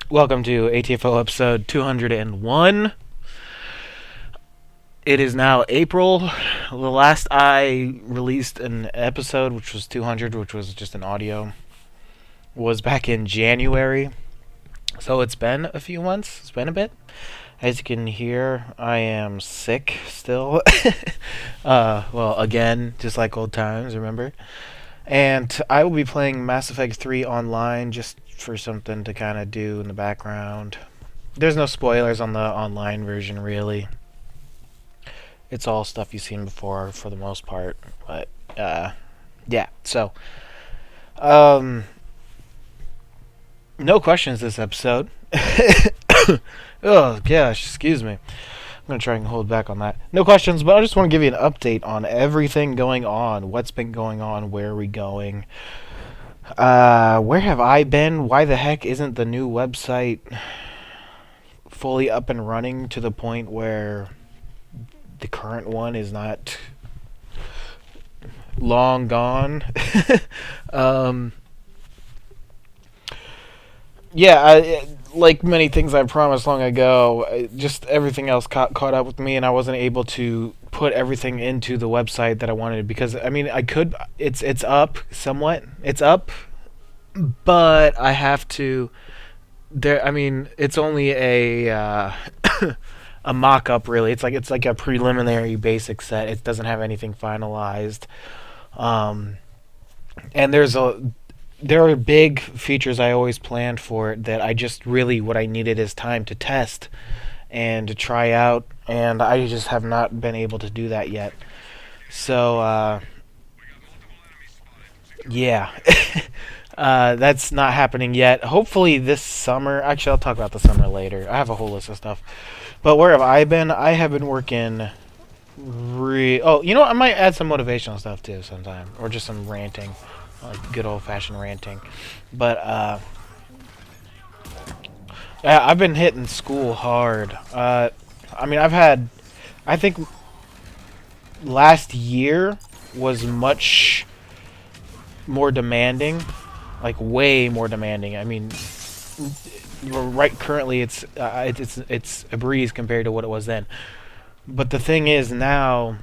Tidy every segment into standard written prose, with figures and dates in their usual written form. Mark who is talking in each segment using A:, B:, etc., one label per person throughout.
A: Welcome to ATFO episode 201. It is now April. The last I released an episode, which was 200, which was just an audio, was back in January. So it's been a few months. It's been a bit. As you can hear, I am sick still. Well, again, just like old times, remember? And I will be playing Mass Effect 3 online just for something to kind of do in the background. There's no spoilers on the online version, really. It's all stuff you've seen before for the most part. But, yeah. So, no questions this episode. Oh, gosh, excuse me. I'm going to try and hold back on that. No questions, but I just want to give you an update on everything going on. What's been going on? Where are we going? Where have I been? Why the heck isn't the new website fully up and running to the point where the current one is not long gone? Yeah, like many things I promised long ago, just everything else caught up with me, and I wasn't able to put everything into the website that I wanted, because I mean I could. It's up somewhat. It's up, but I have to. There, I mean, it's only a a mock-up, really. It's like a preliminary basic set. It doesn't have anything finalized, and there are big features I always planned for that I just really, what I needed is time to test and to try out, and I just have not been able to do that yet. So, yeah. That's not happening yet. Hopefully this summer. Actually, I'll talk about the summer later. I have a whole list of stuff. But where have I been? I have been working. Oh, you know what? I might add some motivational stuff too sometime, or just some ranting, like good old-fashioned ranting. But yeah, I've been hitting school hard. I mean, I think last year was much more demanding, like way more demanding. I mean, right currently it's a breeze compared to what it was then. But the thing is, now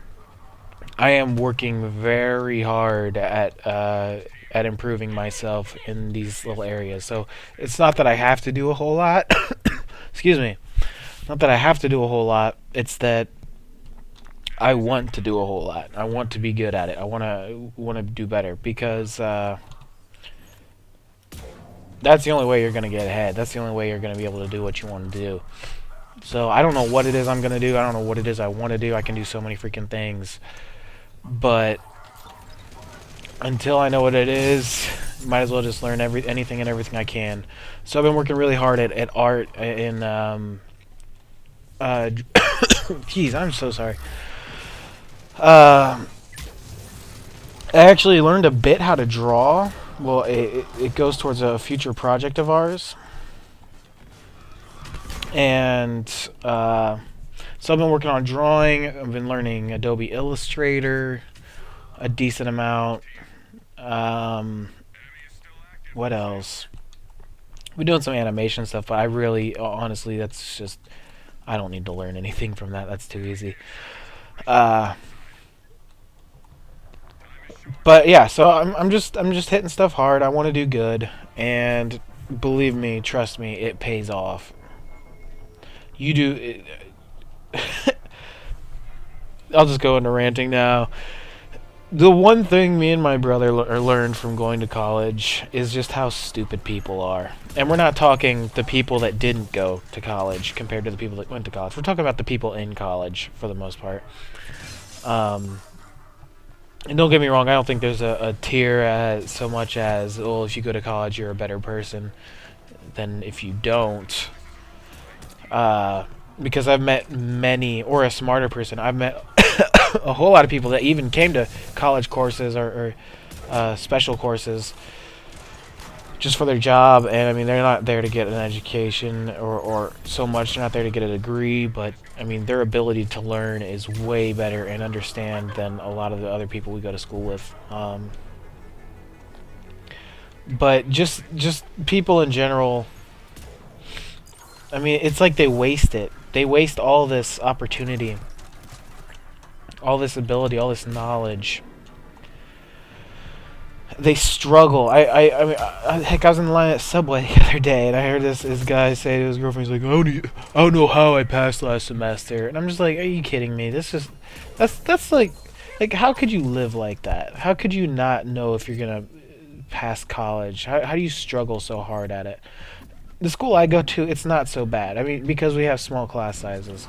A: I am working very hard at improving myself in these little areas. So it's not that I have to do a whole lot. Excuse me. Not that I have to do a whole lot. It's that I want to do a whole lot. I want to be good at it. I want to do better, because that's the only way you're going to get ahead. That's the only way you're going to be able to do what you want to do. So I don't know what it is I'm going to do. I don't know what it is I want to do. I can do so many freaking things. But until I know what it is, might as well just learn anything and everything I can. So I've been working really hard at art in geez, I'm so sorry. I actually learned a bit how to draw. Well, it goes towards a future project of ours. And so I've been working on drawing. I've been learning Adobe Illustrator a decent amount. What else? We're doing some animation stuff, but I really, honestly, that's just, I don't need to learn anything from that. That's too easy. But yeah, so I'm just hitting stuff hard. I want to do good, and believe me, trust me, it pays off. You do. I'll just go into ranting now. The one thing me and my brother learned from going to college is just how stupid people are. And we're not talking the people that didn't go to college compared to the people that went to college. We're talking about the people in college for the most part. And don't get me wrong, I don't think there's a tier so much as, well, if you go to college, you're a better person than if you don't. Because I've met many, or a smarter person, I've met a whole lot of people that even came to college courses or special courses just for their job, and I mean, they're not there to get an education or so much. They're not there to get a degree, but I mean, their ability to learn is way better and understand than a lot of the other people we go to school with. But just people in general, I mean, it's like they waste it. They waste all this opportunity, all this ability, all this knowledge. They struggle. Heck, I was in the line at Subway the other day, and I heard this guy say to his girlfriend, he's like, I don't know how I passed last semester. And I'm just like, are you kidding me? That's like, how could you live like that? How could you not know if you're gonna pass college? How do you struggle so hard at it? The school I go to, it's not so bad. I mean, because we have small class sizes.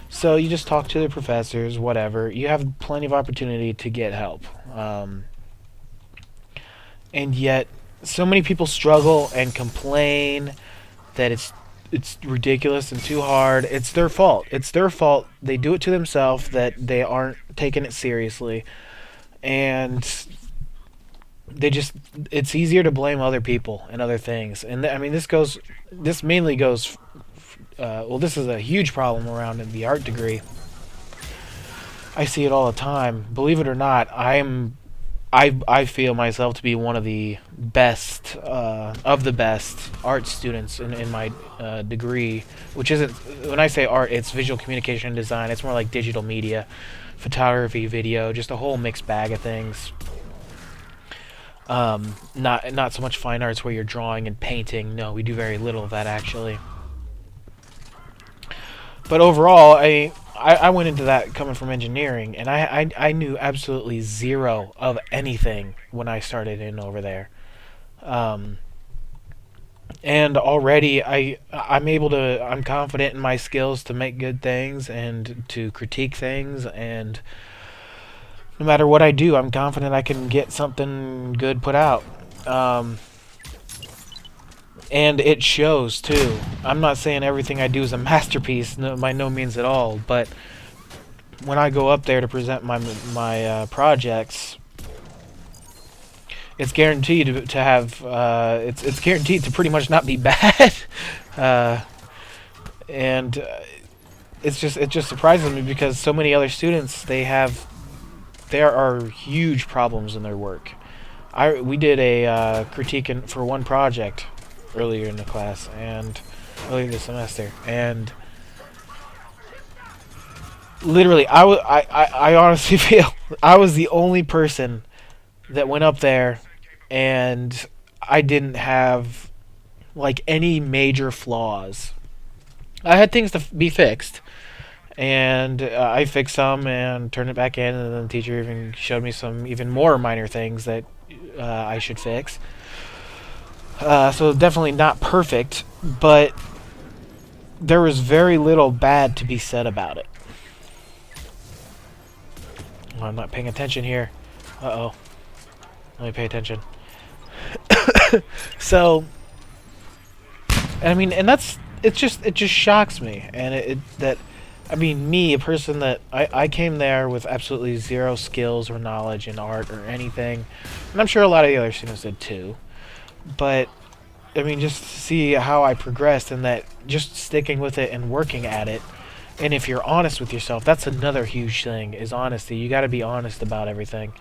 A: So you just talk to the professors, whatever. You have plenty of opportunity to get help. And yet, so many people struggle and complain that it's ridiculous and too hard. It's their fault. It's their fault. They do it to themselves, that they aren't taking it seriously. And it's easier to blame other people and other things. And I mean, this mainly goes, this is a huge problem around in the art degree. I see it all the time. Believe it or not, I feel myself to be one of the best of the best art students in my degree, which isn't, when I say art, it's visual communication and design. It's more like digital media, photography, video, just a whole mixed bag of things. Not so much fine arts where you're drawing and painting. No, we do very little of that, actually. But overall, I went into that coming from engineering, and I knew absolutely zero of anything when I started in over there. And already I'm confident in my skills to make good things and to critique things, and no matter what I do, I'm confident I can get something good put out. And it shows, too. I'm not saying everything I do is a masterpiece, by no means at all, but when I go up there to present my projects, it's guaranteed to have, it's guaranteed to pretty much not be bad. And it just surprises me, because so many other students, there are huge problems in their work. We did a critique for one project earlier in the class, and earlier this semester, and literally, I honestly feel I was the only person that went up there, and I didn't have like any major flaws. I had things to be fixed, and I fixed some and turned it back in, and then the teacher even showed me some even more minor things that I should fix. So definitely not perfect, but there was very little bad to be said about it. Oh, I'm not paying attention here. Uh-oh. Let me pay attention. So, I mean, and it just shocks me, and me, a person that I came there with absolutely zero skills or knowledge in art or anything, and I'm sure a lot of the other students did too. But I mean, just to see how I progressed, and that just sticking with it and working at it, and if you're honest with yourself, that's another huge thing, is honesty. You got to be honest about everything.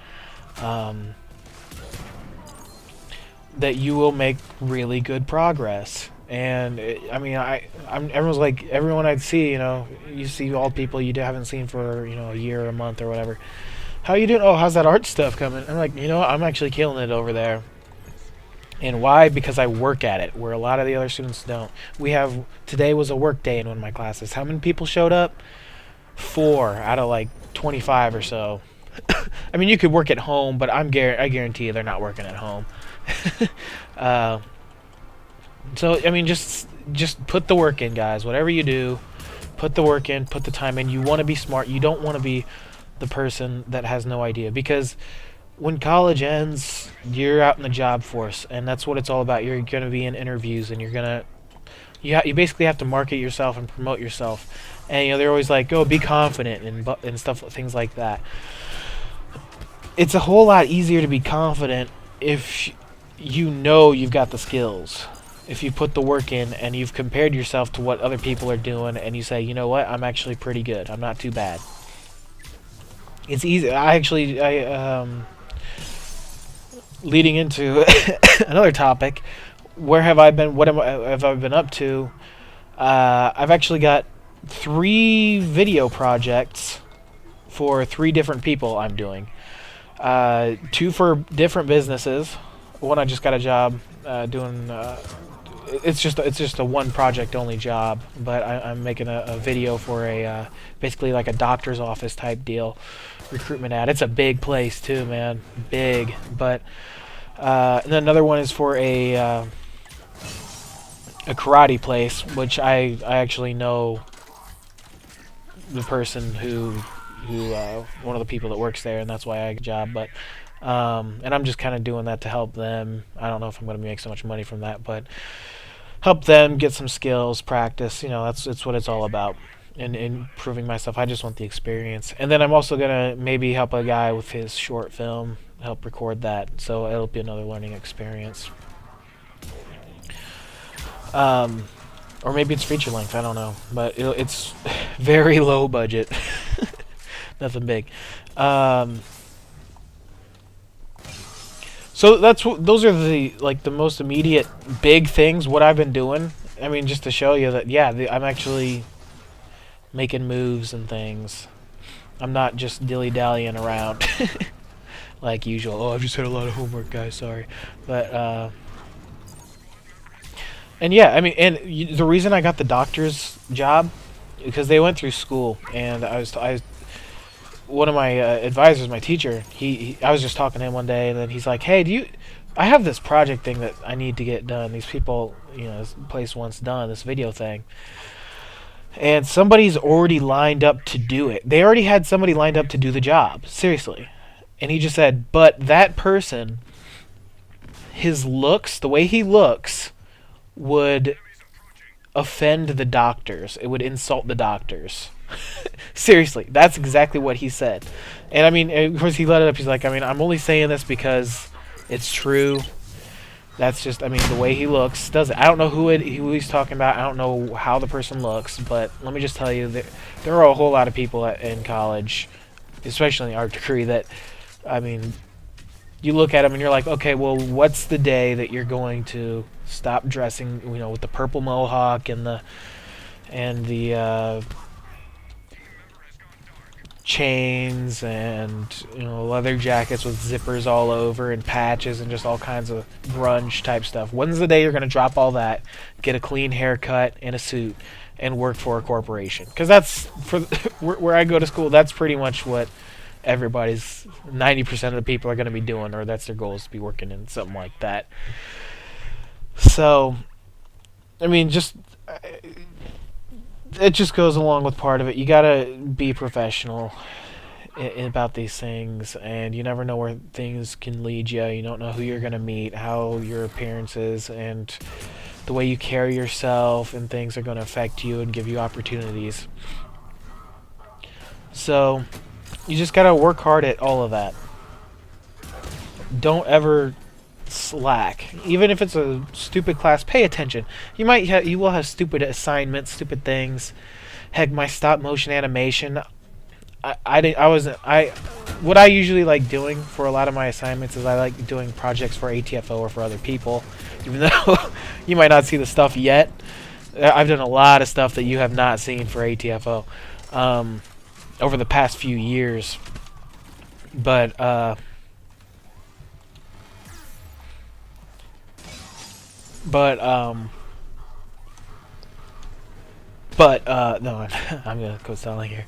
A: That you will make really good progress. And everyone's like, everyone I'd see, you see all people you haven't seen for a year or a month or whatever. How you doing? Oh, how's that art stuff coming? I'm like, I'm actually killing it over there. And why? Because I work at it, where a lot of the other students don't. Today was a work day in one of my classes. How many people showed up? 4 out of like 25 or so. I mean, you could work at home, but I guarantee you they're not working at home. So I mean, just put the work in, guys. Whatever you do, put the work in, put the time in. You want to be smart. You don't want to be the person that has no idea, because when college ends, you're out in the job force, and that's what it's all about. You're going to be in interviews, and you basically have to market yourself and promote yourself. And they're always like, "Oh, be confident," and stuff, things like that. It's a whole lot easier to be confident if you've got the skills. If you put the work in and you've compared yourself to what other people are doing, and you say, you know what, I'm actually pretty good. I'm not too bad. It's easy. Leading into another topic, where have I been? What have I been up to? I've actually got 3 video projects for 3 different people I'm doing. 2 for different businesses. One I just got a job doing. It's just a one project only job, but I'm making a video for a basically like a doctor's office type deal, recruitment ad. It's a big place too, man, big. But and then another one is for a karate place, which I actually know the person who one of the people that works there, and that's why I got a job. But and I'm just kind of doing that to help them. I don't know if I'm going to make so much money from that, but help them get some skills, practice. You know, that's what it's all about, and improving myself. I just want the experience. And then I'm also going to maybe help a guy with his short film, help record that. So it'll be another learning experience. Or maybe it's feature length, I don't know. But it's very low budget. Nothing big. So those are the most immediate big things, what I've been doing. I mean, just to show you that, yeah, I'm actually making moves and things. I'm not just dilly-dallying around like usual. Oh, I've just had a lot of homework, guys, sorry. But, and yeah, I mean, and the reason I got the doctor's job, because they went through school, and one of my advisors, my teacher, I was just talking to him one day, and then he's like, hey, I have this project thing that I need to get done. These people, this place wants done, this video thing. And somebody's already lined up to do it. They already had somebody lined up to do the job, seriously. And he just said, but that person, his looks, the way he looks, would offend the doctors. It would insult the doctors. Seriously, that's exactly what he said. And I mean, of course, he let it up. He's like, I mean, I'm only saying this because it's true. That's just, I mean, the way he looks does it. I don't know who he's talking about. I don't know how the person looks, but let me just tell you that there are a whole lot of people in college, especially in the art degree, that, I mean, you look at them and you're like, okay, well, what's the day that you're going to stop dressing, with the purple mohawk and the chains and leather jackets with zippers all over and patches and just all kinds of grunge type stuff. When's the day you're going to drop all that, get a clean haircut and a suit, and work for a corporation? Because that's for where I go to school. That's pretty much what everybody's 90% of the people are going to be doing, or that's their goal, is to be working in something like that. So, I mean, it just goes along with part of it. You gotta be professional about these things, and you never know where things can lead you. You don't know who you're gonna meet, how your appearance is, and the way you carry yourself, and things are gonna affect you and give you opportunities. So, you just gotta work hard at all of that. Don't ever slack. Even if it's a stupid class, pay attention. You will have stupid assignments, stupid things. Heck, my stop motion animation, what I usually like doing for a lot of my assignments is I like doing projects for ATFO or for other people, even though you might not see the stuff yet. I've done a lot of stuff that you have not seen for ATFO over the past few years, but no, I'm gonna go selling here.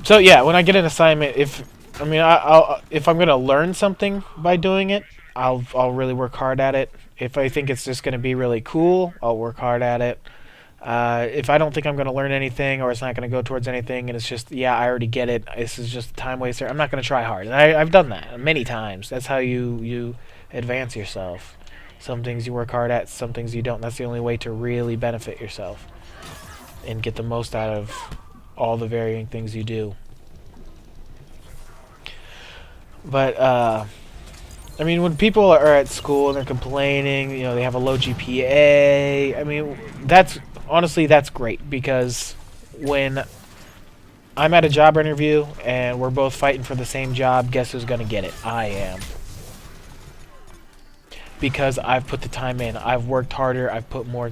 A: So yeah, when I get an assignment, if I'm gonna learn something by doing it, I'll really work hard at it. If I think it's just gonna be really cool, I'll work hard at it. If I don't think I'm gonna learn anything, or it's not gonna go towards anything, and it's just, yeah, I already get it, this is just a time waster, I'm not gonna try hard. And I've done that many times. That's how you advance yourself. Some things you work hard at, some things you don't. That's the only way to really benefit yourself and get the most out of all the varying things you do. But I mean, when people are at school and they're complaining, they have a low GPA, I mean, honestly, that's great, because when I'm at a job interview and we're both fighting for the same job, guess who's going to get it? I am. because I've put the time in. I've worked harder. I've put more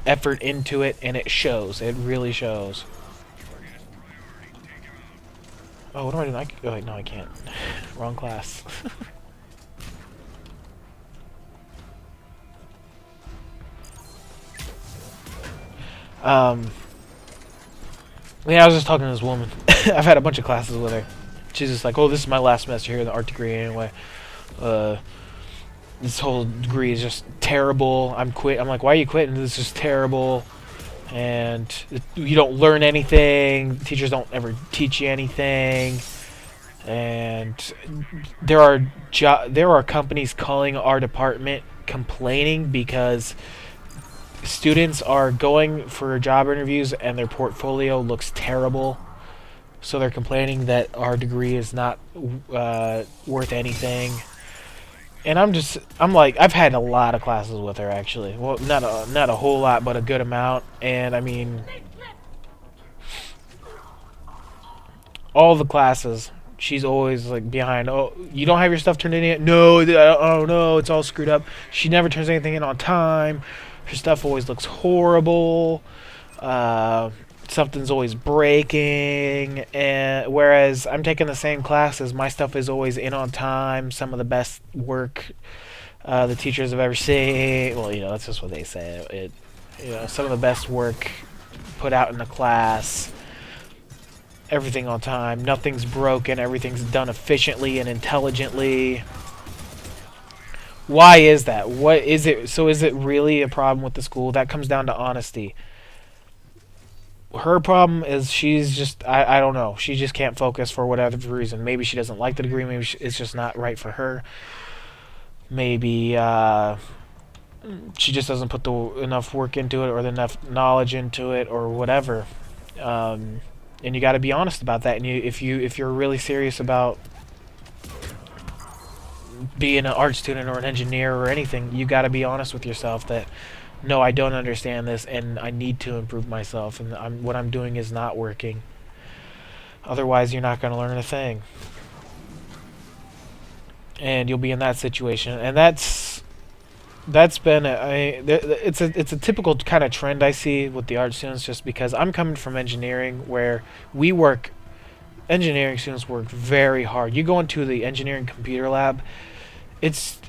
A: effort into it, and it shows. It really shows. Oh, what am I doing? Oh, wait, no, I can't. Wrong class. Yeah, I was just talking to this woman. I've had a bunch of classes with her. She's just like, oh, this is my last semester here in the art degree anyway. This whole degree is just terrible. I'm quit. I'm like, why are you quitting? This is terrible. And you don't learn anything. Teachers don't ever teach you anything. And there are companies calling our department complaining because students are going for job interviews and their portfolio looks terrible. So they're complaining that our degree is not worth anything. And I'm like, I've had a lot of classes with her actually. Well, not a whole lot, but a good amount. And I mean, all the classes, she's always like behind. Oh, you don't have your stuff turned in yet? No, oh no, it's all screwed up. She never turns anything in on time. Her stuff always looks horrible. Something's always breaking. And whereas I'm taking the same classes, my stuff is always in on time. Some of the best work the teachers have ever seen. Well, that's just what they say. Some of the best work put out in the class. Everything on time. Nothing's broken. Everything's done efficiently and intelligently. Why is that? What is it? So is it really a problem with the school? That comes down to honesty. Her problem is she's just, I don't know. She just can't focus for whatever reason. Maybe she doesn't like the degree. Maybe it's just not right for her. Maybe she just doesn't put enough work into it or enough knowledge into it or whatever. And you got to be honest about that. And if you're really serious about being an art student or an engineer or anything, you got to be honest with yourself that no, I don't understand this and I need to improve myself, and what I'm doing is not working. Otherwise, you're not going to learn a thing. And you'll be in that situation. And that's been it's a typical kind of trend I see with the art students, just because I'm coming from engineering where engineering students work very hard. You go into the engineering computer lab, it's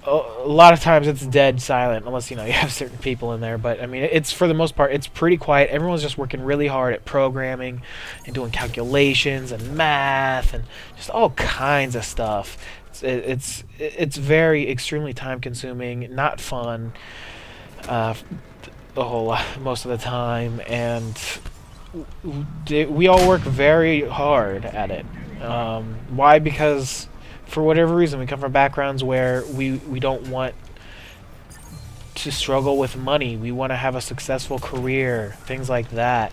A: a lot of times it's dead silent unless you have certain people in there, but I mean it's, for the most part, it's pretty quiet. Everyone's just working really hard at programming and doing calculations and math and just all kinds of stuff. It's very extremely time consuming, not fun a whole lot most of the time, and we all work very hard at it. Why? Because for whatever reason, we come from backgrounds where we don't want to struggle with money. We want to have a successful career, things like that.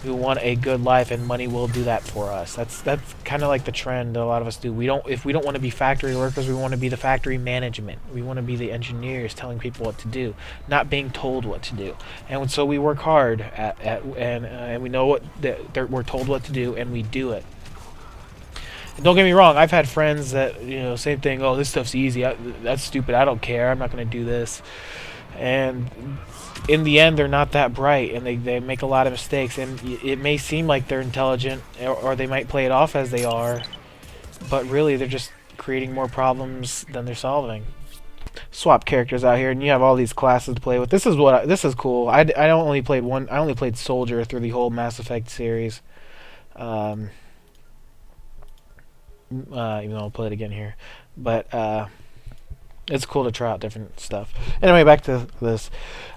A: We want a good life, and money will do that for us. That's kind of like the trend a lot of us do. If we don't want to be factory workers, we want to be the factory management. We want to be the engineers telling people what to do, not being told what to do. And so we work hard and we know what we're told what to do, and we do it. Don't get me wrong, I've had friends that, same thing, oh, this stuff's easy, that's stupid, I don't care, I'm not going to do this. And in the end, they're not that bright, and they make a lot of mistakes, and it may seem like they're intelligent, or they might play it off as they are, but really they're just creating more problems than they're solving. Swap characters out here, and you have all these classes to play with. This is cool. I only played Soldier through the whole Mass Effect series. Even though I'll play it again here, but it's cool to try out different stuff. Anyway, back to this.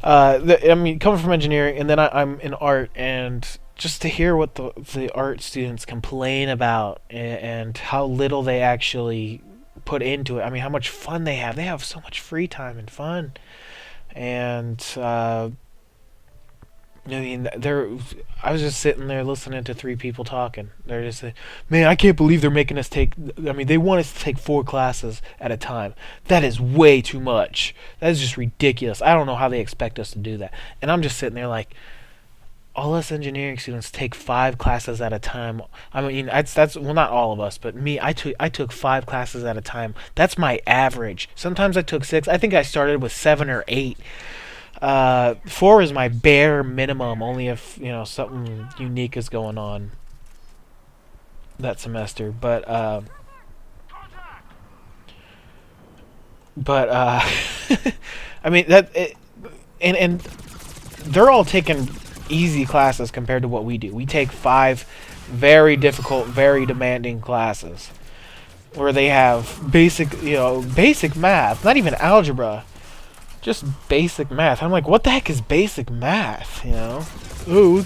A: Coming from engineering, and then I'm in art, and just to hear what the art students complain about and how little they actually put into it. I mean, how much fun they have. They have so much free time and fun, and I was just sitting there listening to three people talking. They're just saying, man, I can't believe they're making us they want us to take 4 classes at a time. That is way too much. That is just ridiculous. I don't know how they expect us to do that. And I'm just sitting there like, all us engineering students take 5 classes at a time. I mean, that's well, not all of us, but me. I took 5 classes at a time. That's my average. Sometimes I took 6. I think I started with 7 or 8. 4 is my bare minimum. Only if something unique is going on that semester. But I mean and they're all taking easy classes compared to what we do. We take 5 very difficult, very demanding classes where they have basic math, not even algebra, just basic math. I'm like, what the heck is basic math? Oh, I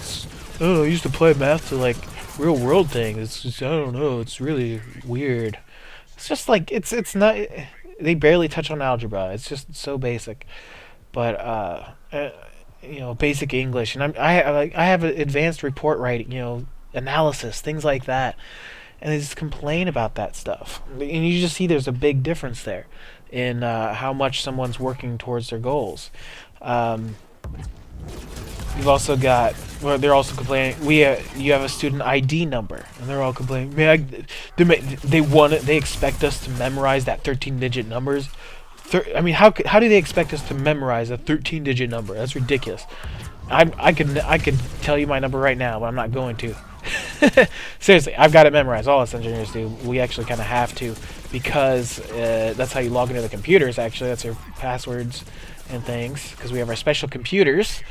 A: don't know. I used to play math to like real world things. It's just, I don't know. It's really weird. It's just like it's not. They barely touch on algebra. It's just so basic. But basic English, and I have advanced report writing, analysis, things like that, and they just complain about that stuff, and you just see there's a big difference there in how much someone's working towards their goals. You've also got, well, they're also complaining. You have a student ID number, and they're all complaining. They expect us to memorize that 13-digit numbers. I mean, how do they expect us to memorize a 13-digit number? That's ridiculous. I could tell you my number right now, but I'm not going to. Seriously, I've got it memorized. All us engineers do. We actually kind of have to, because that's how you log into the computers. Actually, that's your passwords and things, because we have our special computers.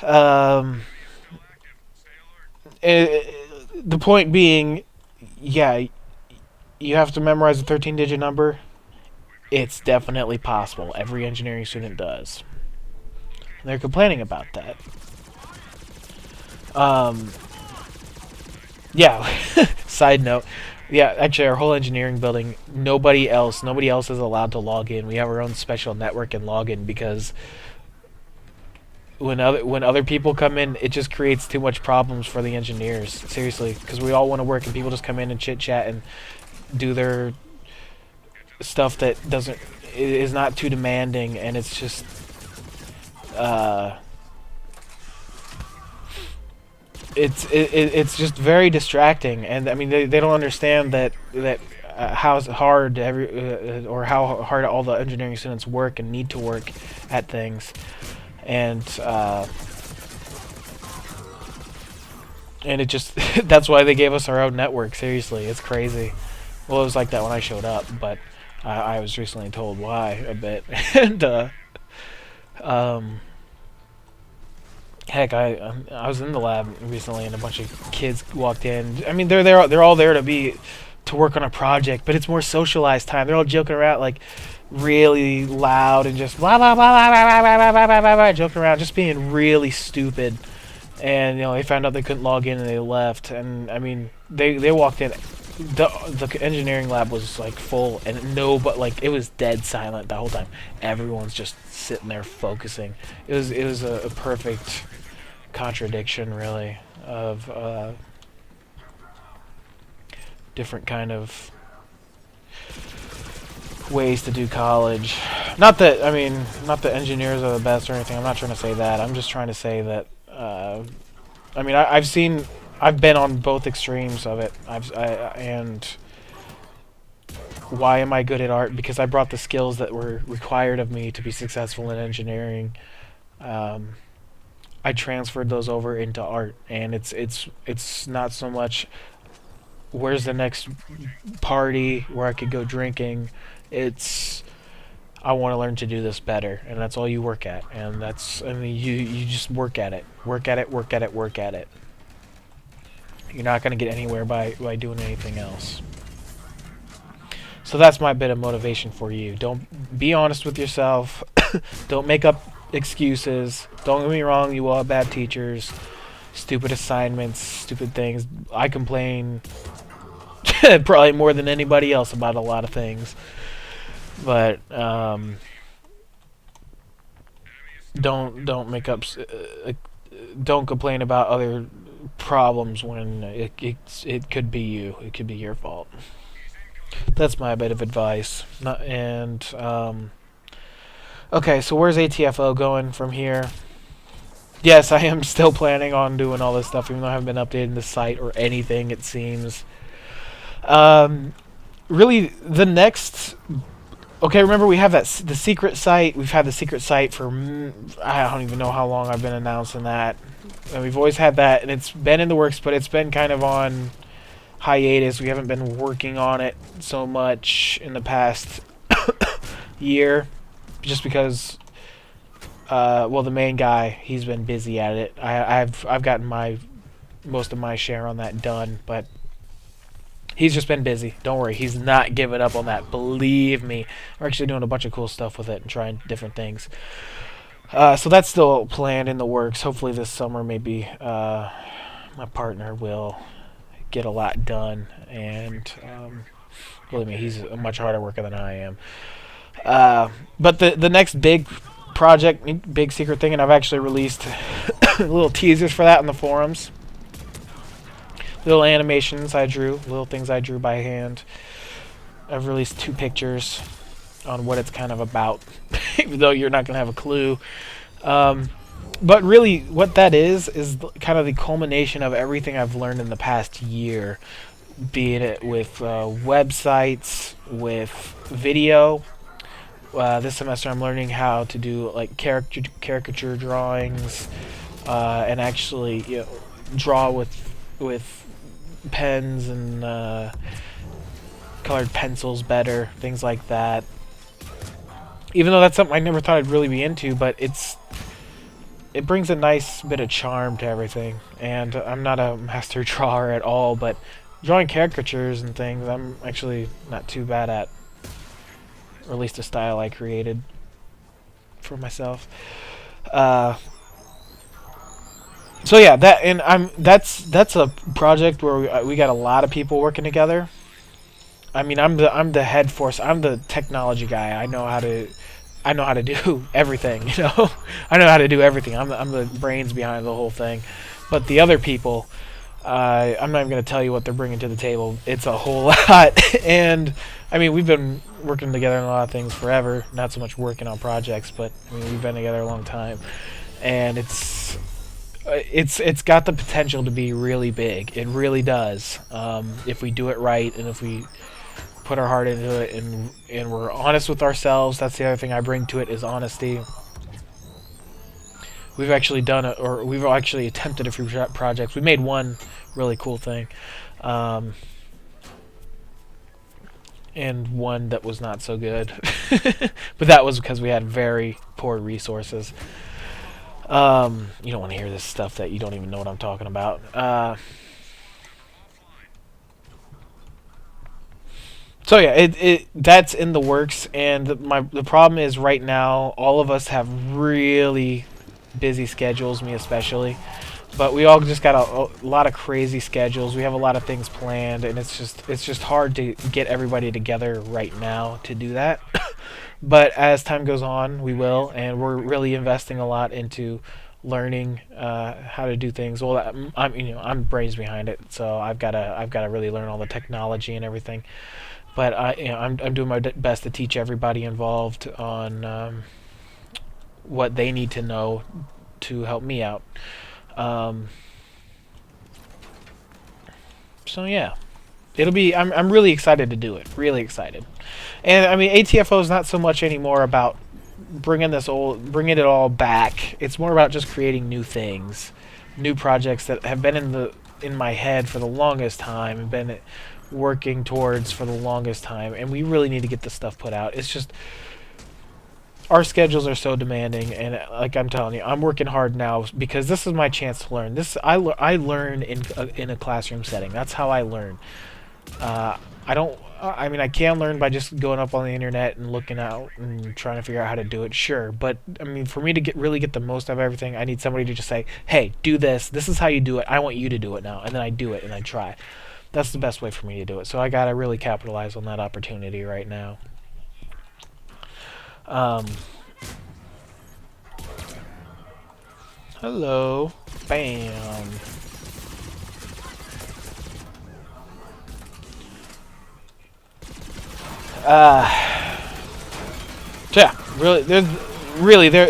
A: The point being, yeah, you have to memorize a 13-digit number. It's definitely possible. Every engineering student does. And they're complaining about that. Yeah. Side note. Yeah, actually, our whole engineering building, nobody else is allowed to log in. We have our own special network and login, because when other people come in, it just creates too much problems for the engineers. Seriously, because we all want to work, and people just come in and chit chat and do their stuff that is not too demanding, and it's just it's just very distracting. And I mean, they don't understand that how hard or how hard all the engineering students work and need to work at things, and it just that's why they gave us our own network. Seriously, it's crazy. Well, it was like that when I showed up, but I was recently told why a bit. And heck, I was in the lab recently, and a bunch of kids walked in. I mean, they're all there to work on a project, but it's more socialized time. They're all joking around, like really loud, and just blah blah blah blah blah blah blah blah blah blah, joking around, just being really stupid. And they found out they couldn't log in, and they left. And I mean, they walked in. The engineering lab was like full, and it was dead silent the whole time. Everyone's just sitting there focusing. It was a perfect contradiction, really, of different kind of ways to do college. Not that engineers are the best or anything. I'm not trying to say that. I'm just trying to say that I mean, I've been on both extremes of it. And why am I good at art? Because I brought the skills that were required of me to be successful in engineering. I transferred those over into art, and it's not so much where's the next party where I could go drinking. It's I want to learn to do this better, and that's all you work at. And you just work at it. Work at it. You're not going to get anywhere by doing anything else. So that's my bit of motivation for you. Don't be honest with yourself. Don't make up excuses. Don't get me wrong, you will have bad teachers, stupid assignments, stupid things. I complain probably more than anybody else about a lot of things. But don't make up don't complain about other problems when it could be you. It could be your fault. That's my bit of advice. Okay, so where's ATFO going from here? Yes, I am still planning on doing all this stuff, even though I haven't been updating the site or anything, it seems. Um, really, the next... Okay, remember we have the secret site. We've had the secret site for... I don't even know how long I've been announcing that. And we've always had that, and it's been in the works, but it's been kind of on hiatus. We haven't been working on it so much in the past year, just because... well, the main guy, he's been busy at it. I've gotten most of my share on that done, but he's just been busy. Don't worry, he's not giving up on that. Believe me, we're actually doing a bunch of cool stuff with it and trying different things. So that's still planned in the works. Hopefully this summer, maybe my partner will get a lot done, and believe me, he's a much harder worker than I am. But the next big project, big secret thing, and I've actually released little teasers for that on the forums. Little animations I drew, little things I drew by hand. I've released 2 pictures on what it's kind of about, even though you're not going to have a clue. But really, what that is kind of the culmination of everything I've learned in the past year, be it with websites, with video. This semester I'm learning how to do like caricature drawings, and actually draw with pens and colored pencils better, things like that. Even though that's something I never thought I'd really be into, but it brings a nice bit of charm to everything. And I'm not a master drawer at all, but drawing caricatures and things I'm actually not too bad at. Or at least a style I created for myself. So yeah, that's a project where we got a lot of people working together. I mean, I'm the head force. I'm the technology guy. I know how to do everything. You know, I know how to do everything. I'm the brains behind the whole thing. But the other people, I'm not even going to tell you what they're bringing to the table. It's a whole lot. And I mean, we've been working together on a lot of things forever. Not so much working on projects, but I mean, we've been together a long time. And it's got the potential to be really big. It really does. If we do it right, and if we put our heart into it, and we're honest with ourselves. That's the other thing I bring to it, is honesty. We've actually done it, or we've actually attempted a few projects. We made one really cool thing, and one that was not so good. But that was because we had very poor resources. You don't want to hear this stuff that you don't even know what I'm talking about. So yeah, that's in the works, and the problem is right now all of us have really busy schedules, me especially. But we all just got a lot of crazy schedules. We have a lot of things planned, and it's just hard to get everybody together right now to do that. But as time goes on, we will, and we're really investing a lot into learning how to do things. Well, I'm brains behind it, so I've got to really learn all the technology and everything. But I'm doing my best to teach everybody involved on what they need to know to help me out. So yeah, it'll be. I'm really excited to do it. Really excited. And I mean, ATFO is not so much anymore about bringing it all back. It's more about just creating new things, new projects that have been in my head for the longest time and been working towards for the longest time, and we really need to get this stuff put out. It's just our schedules are so demanding, and like I'm telling you, I'm working hard now because this is my chance to learn. I learn in a classroom setting. That's how I learn. I mean, I can learn by just going up on the internet and looking out and trying to figure out how to do it, sure. But I mean, for me to really get the most out of everything, I need somebody to just say, "Hey, do this. This is how you do it. I want you to do it now." And then I do it and I try. That's the best way for me to do it. So I gotta really capitalize on that opportunity right now. Hello. Bam. So yeah,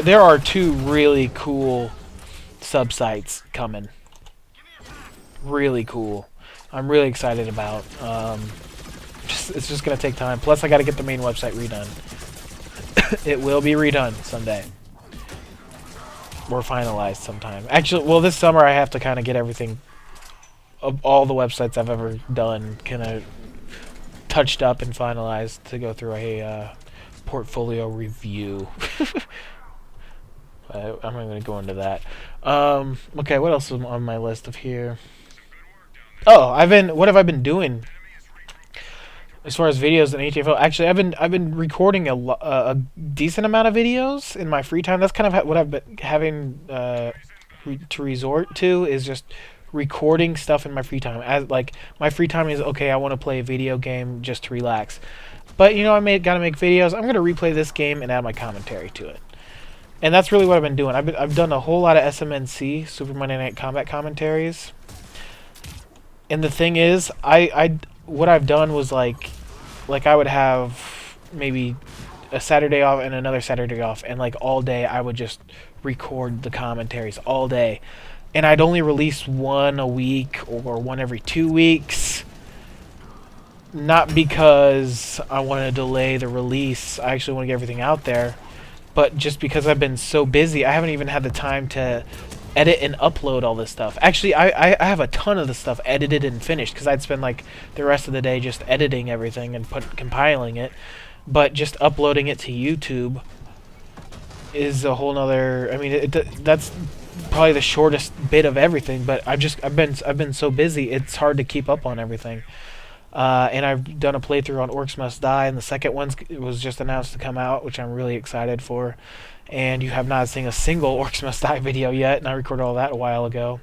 A: there are 2 really cool sub-sites coming. Really cool. I'm really excited about. It's just going to take time. Plus, I got to get the main website redone. It will be redone someday. Or finalized sometime. Actually, well, this summer I have to kind of get everything, of all the websites I've ever done, kind of touched up and finalized to go through a portfolio review. I'm not going to go into that. Okay, what else is on my list of here? Oh, what have I been doing? As far as videos and HFO, actually, I've been recording a decent amount of videos in my free time. That's kind of what I've been having to resort to, is just recording stuff in my free time. As like my free time is okay, I want to play a video game just to relax, but you know, gotta make videos. I'm gonna replay this game and add my commentary to it, and that's really what I've been doing. I've done a whole lot of SMNC, Super Monday Night Combat commentaries, and the thing is, what I've done was like I would have maybe a Saturday off and another Saturday off, and like all day I would just record the commentaries all day, and I'd only release one a week or one every 2 weeks. Not because I want to delay the release, I actually want to get everything out there, but just because I've been so busy, I haven't even had the time to edit and upload all this stuff. Actually, I have a ton of the stuff edited and finished, because I'd spend like the rest of the day just editing everything and compiling it, but just uploading it to YouTube is a whole nother. I mean, that's probably the shortest bit of everything, but I've been so busy, it's hard to keep up on everything. And I've done a playthrough on Orcs Must Die, and the second one was just announced to come out, which I'm really excited for. And you have not seen a single Orcs Must Die video yet, and I recorded all that a while ago.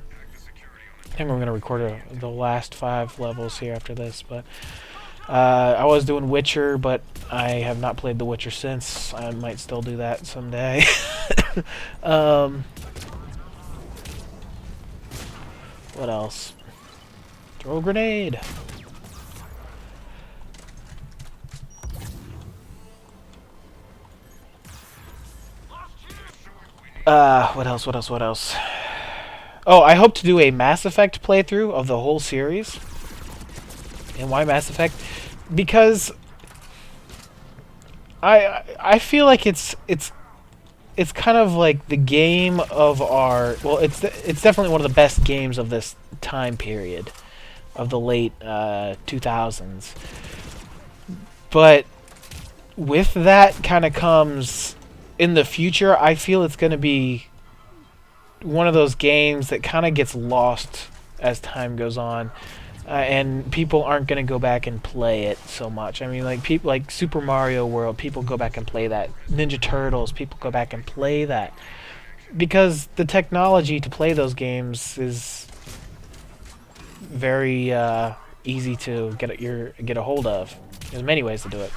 A: I think we're going to record the last 5 levels here after this, but I was doing Witcher, but I have not played The Witcher since. I might still do that someday. What else? Throw a grenade! What else? Oh, I hope to do a Mass Effect playthrough of the whole series. And why Mass Effect? Because I feel like it's kind of like the game of our... Well, it's definitely one of the best games of this time period, of the late 2000s. But with that kind of comes... In the future, I feel it's going to be one of those games that kind of gets lost as time goes on, and people aren't going to go back and play it so much. I mean, like people like Super Mario World, people go back and play that. Ninja Turtles, people go back and play that, because the technology to play those games is very easy to get a hold of. There's many ways to do it.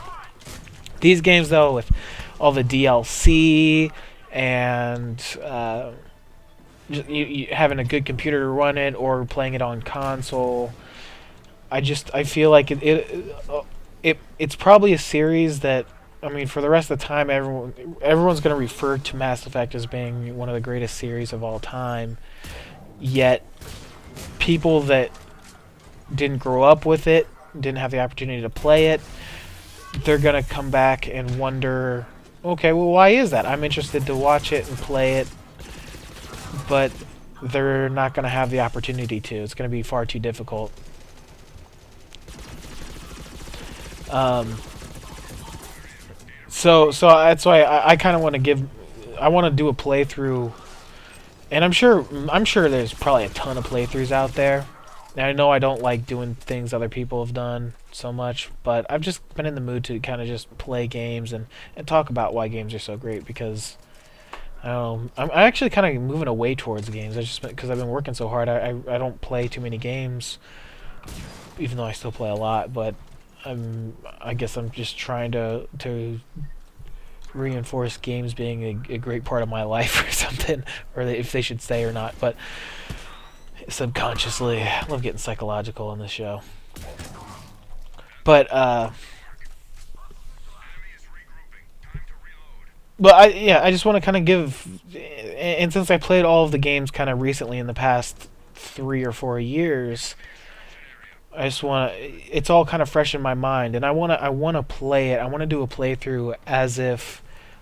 A: These games, though, with all the DLC and you having a good computer to run it, or playing it on console, I feel like it's probably a series that, I mean, for the rest of the time, everyone's going to refer to Mass Effect as being one of the greatest series of all time. Yet, people that didn't grow up with it, didn't have the opportunity to play it, they're going to come back and wonder, okay, well, why is that? I'm interested to watch it and play it, but they're not going to have the opportunity to. It's going to be far too difficult. So that's why I kind of want to I want to do a playthrough, and I'm sure there's probably a ton of playthroughs out there. And I know I don't like doing things other people have done so much, but I've just been in the mood to kind of just play games and talk about why games are so great, because I don't know, I'm actually kind of moving away towards games. I just, because I've been working so hard, I don't play too many games, even though I still play a lot, but I guess I'm just trying to reinforce games being a great part of my life or something, or if they should stay or not, but subconsciously, I love getting psychological on this show. But but I just want to kind of give, and since I played all of the games kind of recently in the past 3 or 4 years, I just want to. It's all kind of fresh in my mind, and I want to play it. I want to do a playthrough as if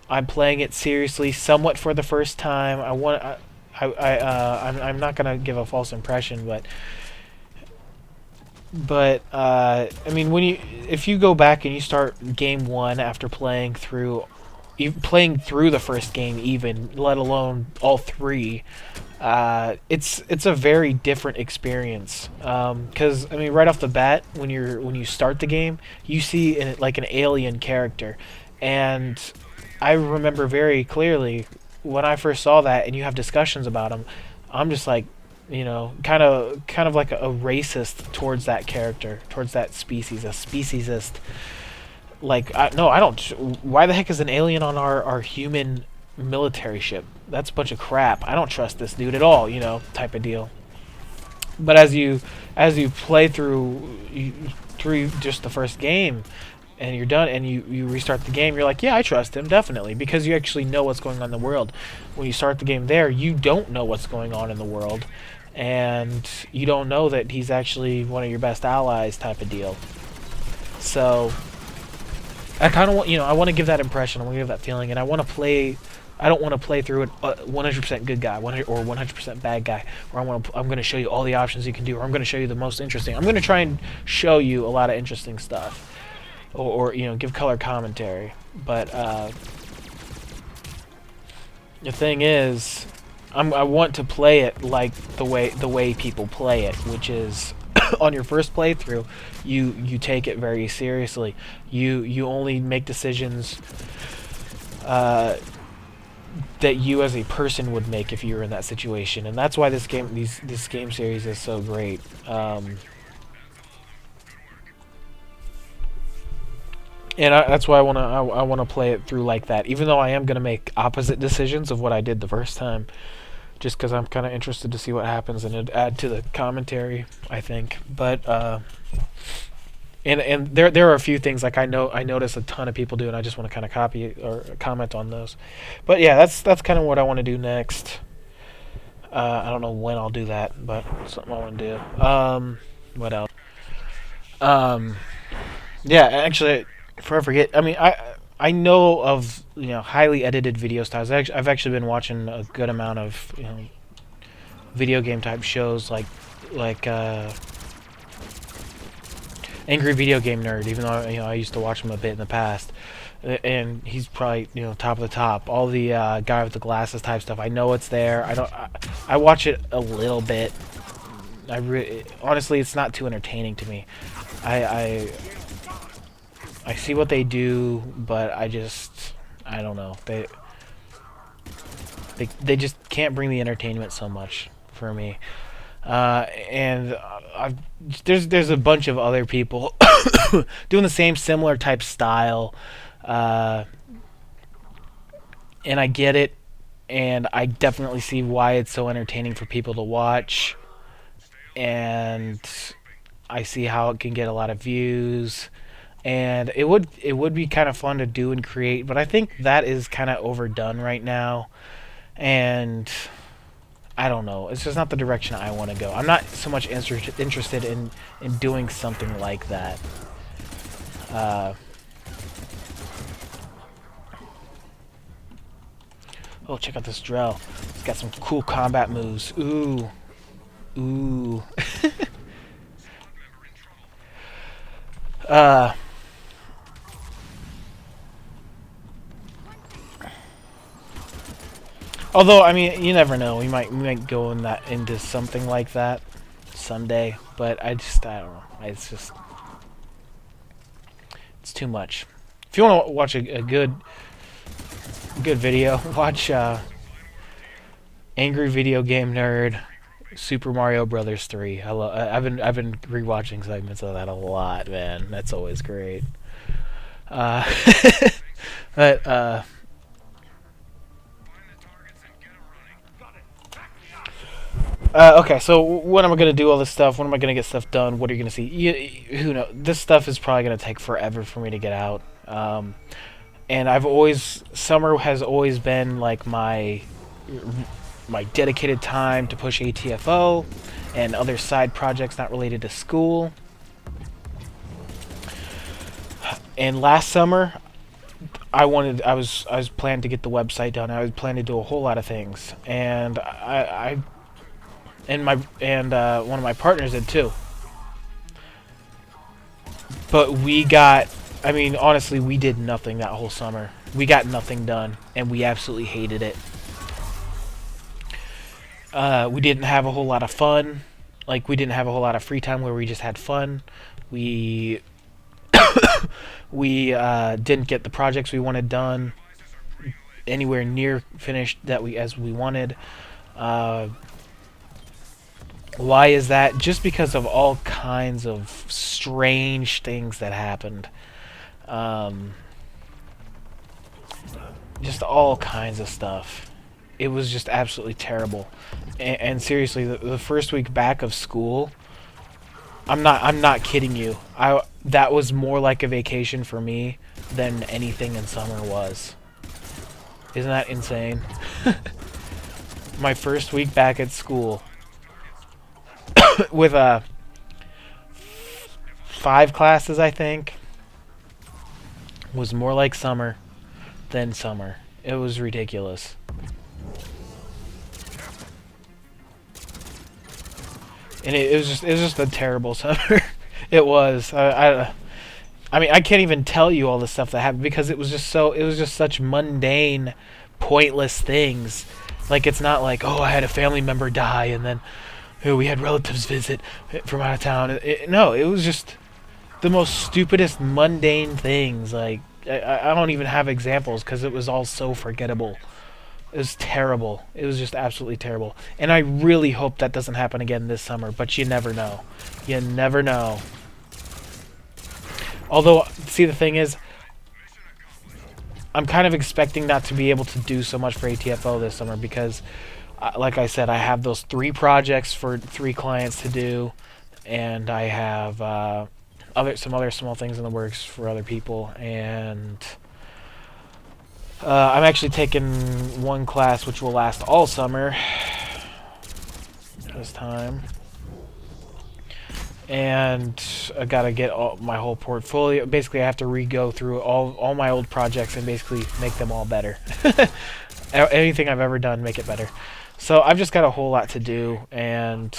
A: I'm playing it seriously, somewhat for the first time. I'm not gonna give a false impression, I mean, if you go back and you start game one after playing through the first game, even let alone all three, it's a very different experience. Because I mean, right off the bat, when you start the game, you see like an alien character, and I remember very clearly when I first saw that, and you have discussions about him. I'm just like, kind of like a racist towards that character, towards that species, a speciesist. Like, no, I don't. Why the heck is an alien on our human military ship? That's a bunch of crap. I don't trust this dude at all, type of deal. But as you play through just the first game, and you're done, and you restart the game, you're like, yeah, I trust him, definitely, because you actually know what's going on in the world. When you start the game there, you don't know what's going on in the world, and you don't know that he's actually one of your best allies, type of deal. So I kind of want, I want to give that impression, I want to give that feeling, and I want to play. I don't want to play through it 100% good guy, or 100% bad guy, or I'm going to show you all the options you can do, or I'm going to show you the most interesting. I'm going to try and show you a lot of interesting stuff, or give color commentary. But the thing is, I want to play it like the way people play it, which is on your first playthrough, you take it very seriously. You only make decisions that you as a person would make if you were in that situation, and that's why this game series is so great. And that's why I wanna play it through like that, even though I am gonna make opposite decisions of what I did the first time, just because I'm kind of interested to see what happens, and it'd add to the commentary, I think. But and there are a few things like I notice a ton of people do, and I just want to kind of copy or comment on those. But yeah, that's kind of what I want to do next. I don't know when I'll do that, but it's something I want to do. What else? Yeah, actually, before I forget, I mean, I know of highly edited video styles. I've actually been watching a good amount of video game type shows like Angry Video Game Nerd, even though I used to watch him a bit in the past, and he's probably top of the top. All the guy with the glasses type stuff, I know it's there. I watch it a little bit. Honestly, it's not too entertaining to me. I see what they do, but I don't know. They just can't bring the entertainment so much for me. And there's a bunch of other people doing the same similar type style, and I get it, and I definitely see why it's so entertaining for people to watch, and I see how it can get a lot of views, and it would be kind of fun to do and create, but I think that is kind of overdone right now, and I don't know. It's just not the direction I want to go. I'm not so much interested in doing something like that. Oh, check out this Drell. It's got some cool combat moves. Ooh. Ooh. Although, I mean, you never know. We might go into something like that someday. But I don't know. It's too much. If you want to watch a good video, watch Angry Video Game Nerd, Super Mario Brothers 3. I've been rewatching segments of that a lot, man. That's always great. But okay, so when am I going to do all this stuff? When am I going to get stuff done? What are you going to see? Who knows? This stuff is probably going to take forever for me to get out. and summer has always been like my dedicated time to push ATFO and other side projects not related to school. And last summer, I was planning to get the website done. I was planning to do a whole lot of things, and one of my partners did too. But honestly, we did nothing that whole summer. We got nothing done, and we absolutely hated it. We didn't have a whole lot of fun. Like, we didn't have a whole lot of free time where we just had fun. We didn't get the projects we wanted done anywhere near finished as we wanted. Why is that? Just because of all kinds of strange things that happened. Just all kinds of stuff. It was just absolutely terrible. And seriously, the first week back of school, I'm not kidding you. That was more like a vacation for me than anything in summer was. Isn't that insane? My first week back at school with 5 classes, I think, was more like summer than summer. It was ridiculous. And it was just a terrible summer. It was. I mean, I can't even tell you all the stuff that happened because it was just such mundane, pointless things. Like, it's not like, oh, I had a family member die and then we had relatives visit from out of town. No, it was just the most stupidest, mundane things. Like, I don't even have examples because it was all so forgettable. It was terrible. It was just absolutely terrible. And I really hope that doesn't happen again this summer, but you never know. You never know. Although, see, the thing is, I'm kind of expecting not to be able to do so much for ATFO this summer because, like I said, I have those 3 projects for 3 clients to do, and I have some other small things in the works for other people, and I'm actually taking one class which will last all summer this time. And I gotta get my whole portfolio. Basically, I have to re-go through all my old projects and basically make them all better. Anything I've ever done, make it better. So I've just got a whole lot to do, and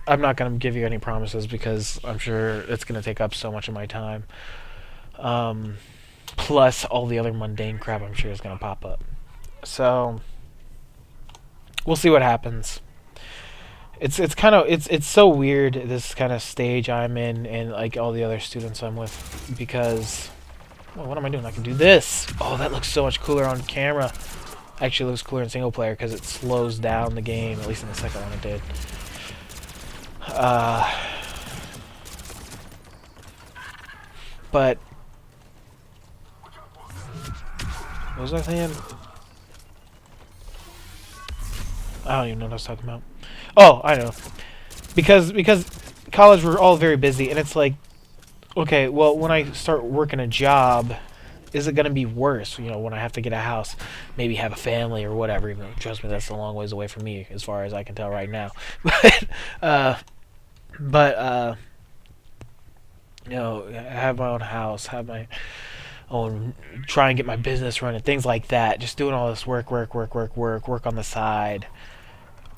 A: I'm not gonna give you any promises because I'm sure it's gonna take up so much of my time. Plus all the other mundane crap I'm sure is gonna pop up. So we'll see what happens. It's so weird, this kind of stage I'm in and like all the other students I'm with, because, well, what am I doing? I can do this. Oh, that looks so much cooler on camera. Actually, it looks cooler in single player because it slows down the game. At least in the second one it did. But what was I saying? I don't even know what I was talking about. Oh, I know. Because college, we're all very busy, and it's like, okay, well, when I start working a job, is it going to be worse? You know, when I have to get a house, maybe have a family or whatever. Even though, trust me, that's a long ways away from me, as far as I can tell right now. But you know, have my own house, have my own, try and get my business running, things like that. Just doing all this work on the side.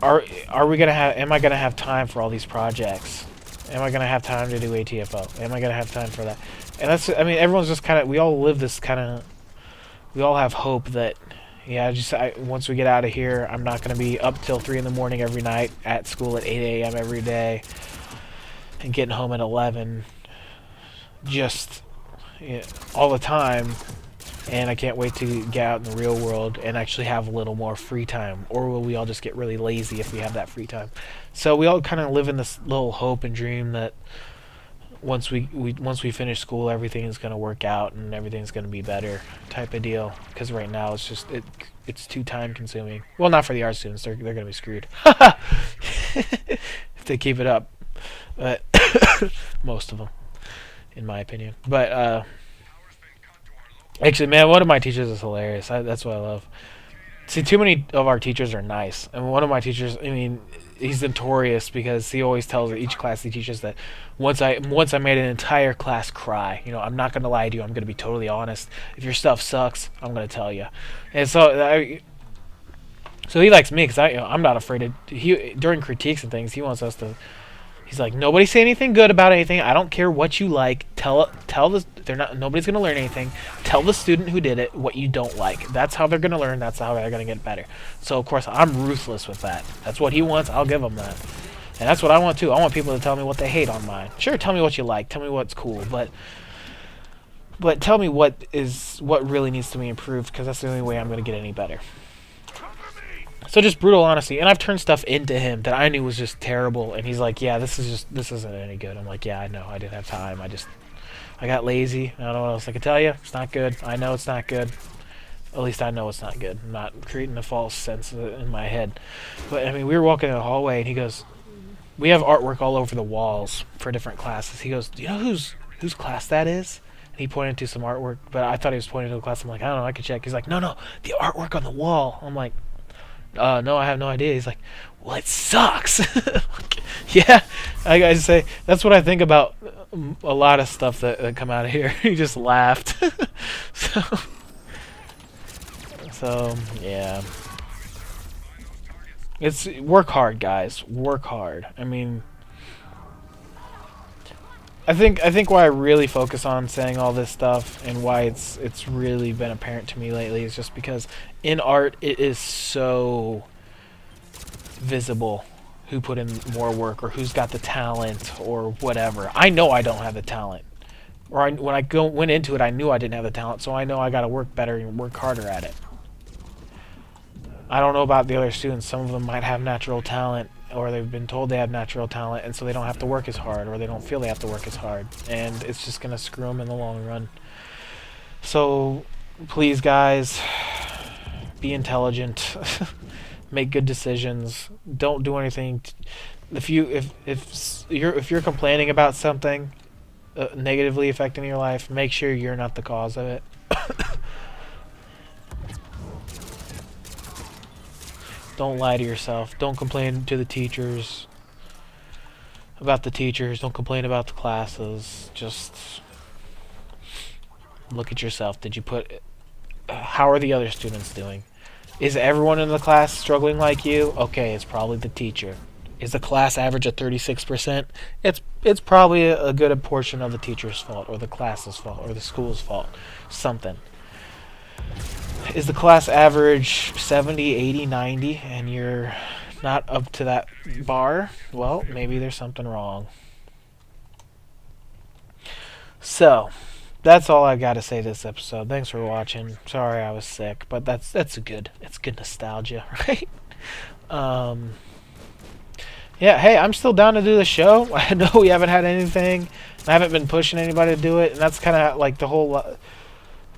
A: Are we gonna have? Am I gonna have time for all these projects? Am I gonna have time to do ATFO? Am I gonna have time for that? And that's, I mean, everyone's just kind of, we all live this kind of, we all have hope that, yeah, once we get out of here, I'm not gonna be up till 3 in the morning every night, at school at 8 a.m. every day, and getting home at 11, just, you know, all the time. And I can't wait to get out in the real world and actually have a little more free time. Or will we all just get really lazy if we have that free time? So we all kind of live in this little hope and dream that once we finish school, everything is going to work out and everything's going to be better, type of deal. Because right now it's just it's too time consuming. Well, not for the art students; they're going to be screwed if they keep it up. But most of them, in my opinion. But Actually, man, one of my teachers is hilarious. That's what I love. See, too many of our teachers are nice, and one of my teachers, I mean, he's notorious because he always tells each class he teaches that once I made an entire class cry. You know, I'm not gonna lie to you. I'm gonna be totally honest. If your stuff sucks, I'm gonna tell you. And so he likes me because I'm not afraid to. He during critiques and things, he wants us to. He's like, nobody say anything good about anything. I don't care what you like. Tell the they're not. Nobody's gonna learn anything. Tell the student who did it what you don't like. That's how they're gonna learn. That's how they're gonna get better. So of course I'm ruthless with that. That's what he wants. I'll give him that. And that's what I want too. I want people to tell me what they hate on mine. Sure, tell me what you like. Tell me what's cool. But tell me what really needs to be improved because that's the only way I'm gonna get any better. So just brutal honesty, and I've turned stuff into him that I knew was just terrible, and he's like, "Yeah, this isn't any good." I'm like, "Yeah, I know. I didn't have time. I got lazy. I don't know what else I can tell you. It's not good. I know it's not good. At least I know it's not good. I'm not creating a false sense of it in my head." But I mean, we were walking in the hallway, and he goes, "We have artwork all over the walls for different classes." He goes, "Do you know whose class that is?" And he pointed to some artwork, but I thought he was pointing to the class. I'm like, "I don't know. I can check." He's like, "No, the artwork on the wall." I'm like, no, I have no idea. He's like, well, it sucks. Yeah, I gotta say, that's what I think about a lot of stuff that come out of here. He just laughed. so, yeah. It's work hard, guys. Work hard. I mean, I think why I really focus on saying all this stuff and why it's really been apparent to me lately is just because in art it is so visible who put in more work or who's got the talent or whatever. I know I don't have the talent, or when I went into it, I knew I didn't have the talent, so I know I got to work better and work harder at it. I don't know about the other students. Some of them might have natural talent, or they've been told they have natural talent, and so they don't have to work as hard, or they don't feel they have to work as hard, and it's just going to screw them in the long run. So, please, guys, be intelligent, make good decisions, don't do anything. If you're complaining about something negatively affecting your life, make sure you're not the cause of it. Don't lie to yourself. Don't complain to the teachers about the teachers. Don't complain about the classes. Just look at yourself. Did you put... how are the other students doing? Is everyone in the class struggling like you? Okay, it's probably the teacher. Is the class average at 36%? It's probably a good portion of the teacher's fault, or the class's fault, or the school's fault. Something. Is the class average 70, 80, 90, and you're not up to that bar? Well, maybe there's something wrong. So, that's all I got to say this episode. Thanks for watching. Sorry I was sick, but it's good nostalgia, right? Yeah, hey, I'm still down to do the show. I know we haven't had anything. I haven't been pushing anybody to do it, and that's kind of like the whole...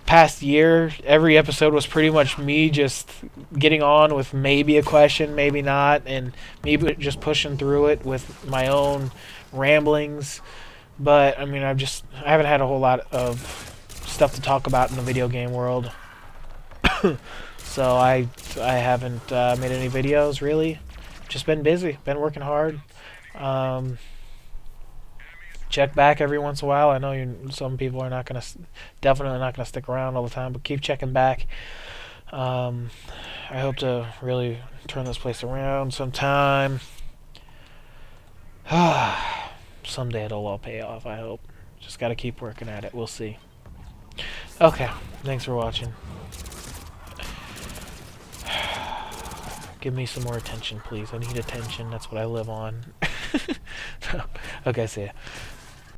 A: past year, every episode was pretty much me just getting on with maybe a question, maybe not, and me just pushing through it with my own ramblings. But I mean, I haven't had a whole lot of stuff to talk about in the video game world, so I haven't made any videos really. Just been busy, been working hard. Check back every once in a while. I know some people are definitely not gonna stick around all the time, but keep checking back. I hope to really turn this place around sometime. Someday it'll all pay off, I hope. Just gotta keep working at it. We'll see. Okay, thanks for watching. Give me some more attention, please. I need attention. That's what I live on. Okay, see ya.